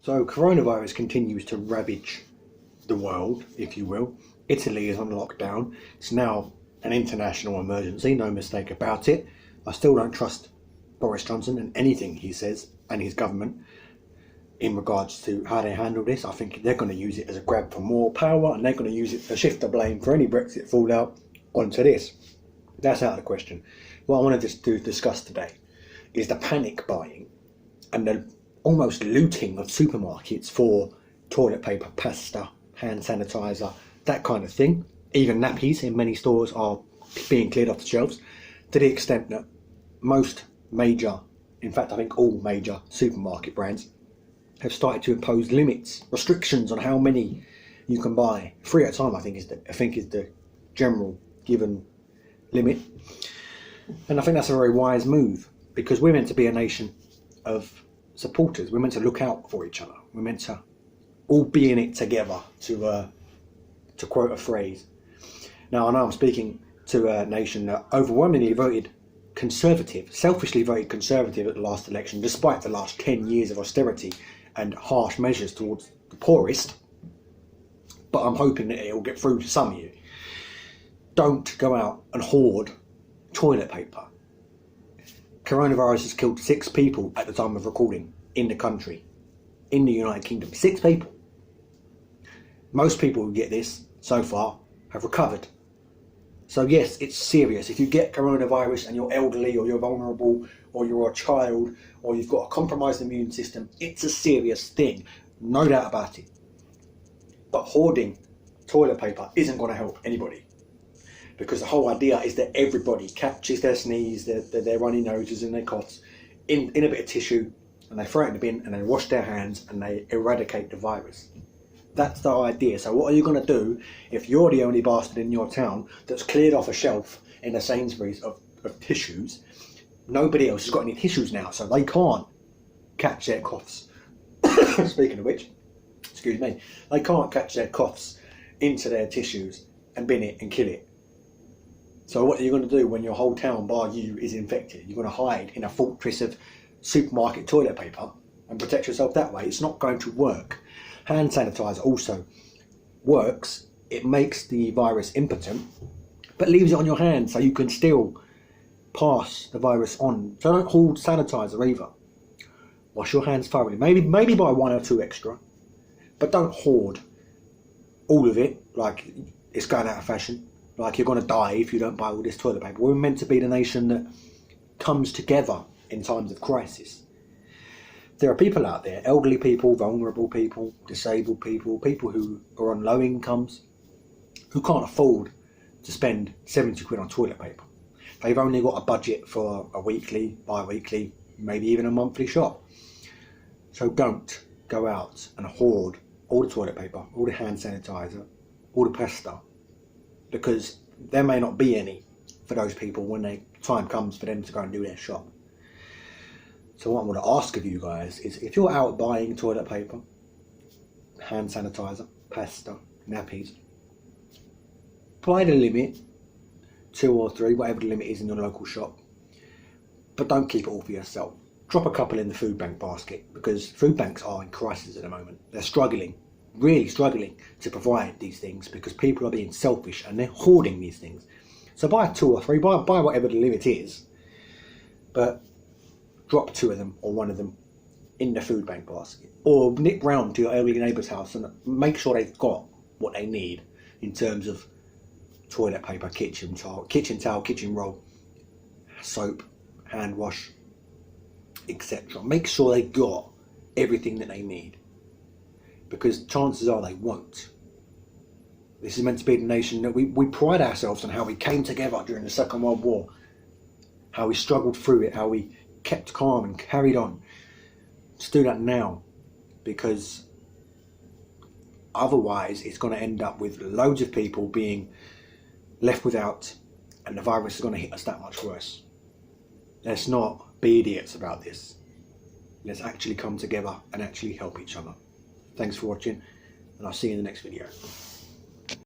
So coronavirus continues to ravage the world, if you will. Italy is on lockdown. It's now an international emergency, no mistake about it. I still don't trust Boris Johnson and anything he says and his government in regards to how they handle this. I think they're going to use it as a grab for more power, and they're going to use it to shift the blame for any Brexit fallout onto this. That's out of the question. What I wanted to discuss today is the panic buying and the almost looting of supermarkets for toilet paper, pasta, hand sanitiser, that kind of thing. Even nappies in many stores are being cleared off the shelves, to the extent that most major, in fact I think all major supermarket brands have started to impose limits, restrictions on how many you can buy. 3 at a time, I think is the general given limit. And I think that's a very wise move, because we're meant to be a nation of supporters. We're meant to look out for each other. We're meant to all be in it together, to quote a phrase. Now, I know I'm speaking to a nation that overwhelmingly voted Conservative, selfishly voted Conservative at the last election, despite the last 10 years of austerity and harsh measures towards the poorest. But I'm hoping that it will get through to some of you. Don't go out and hoard toilet paper. Coronavirus has killed 6 people at the time of recording in the country, in the United Kingdom. 6 people. Most people who get this so far have recovered. So yes, it's serious. If you get coronavirus and you're elderly or you're vulnerable or you're a child or you've got a compromised immune system, it's a serious thing. No doubt about it. But hoarding toilet paper isn't going to help anybody. Because the whole idea is that everybody catches their sneeze, their runny noses and their coughs in a bit of tissue, and they throw it in the bin and they wash their hands and they eradicate the virus. That's the idea. So what are you going to do if you're the only bastard in your town that's cleared off a shelf in a Sainsbury's of tissues? Nobody else has got any tissues now, so they can't catch their coughs. Speaking of which, excuse me, they can't catch their coughs into their tissues and bin it and kill it. So what are you going to do when your whole town bar you is infected? You're going to hide in a fortress of supermarket toilet paper and protect yourself that way? It's not going to work. Hand sanitizer also works. It makes the virus impotent, but leaves it on your hands so you can still pass the virus on. So don't hoard sanitizer either. Wash your hands thoroughly. Maybe buy 1 or 2 extra, but don't hoard all of it like it's going out of fashion. Like you're going to die if you don't buy all this toilet paper. We're meant to be the nation that comes together in times of crisis. There are people out there, elderly people, vulnerable people, disabled people, people who are on low incomes, who can't afford to spend 70 quid on toilet paper. They've only got a budget for a weekly, bi-weekly, maybe even a monthly shop. So don't go out and hoard all the toilet paper, all the hand sanitizer, all the pasta, because there may not be any for those people when the time comes for them to go and do their shop. So what I want to ask of you guys is, if you're out buying toilet paper, hand sanitizer, pasta, nappies, buy the limit, 2 or 3, whatever the limit is in your local shop, but don't keep it all for yourself. Drop a couple in the food bank basket, because food banks are in crisis at the moment. They're struggling, really struggling to provide these things because people are being selfish and they're hoarding these things. So buy 2 or 3, buy whatever the limit is, but drop 2 of them or 1 of them in the food bank basket, or nip round to your elderly neighbour's house and make sure they've got what they need in terms of toilet paper, kitchen towel, kitchen roll, soap, hand wash, etc. Make sure they've got everything that they need, because chances are they won't. This is meant to be the nation that we pride ourselves on how we came together during the Second World War, how we struggled through it, how we kept calm and carried on. Let's do that now, because otherwise it's going to end up with loads of people being left without, and the virus is going to hit us that much worse. Let's not be idiots about this. Let's actually come together and actually help each other. Thanks for watching, and I'll see you in the next video.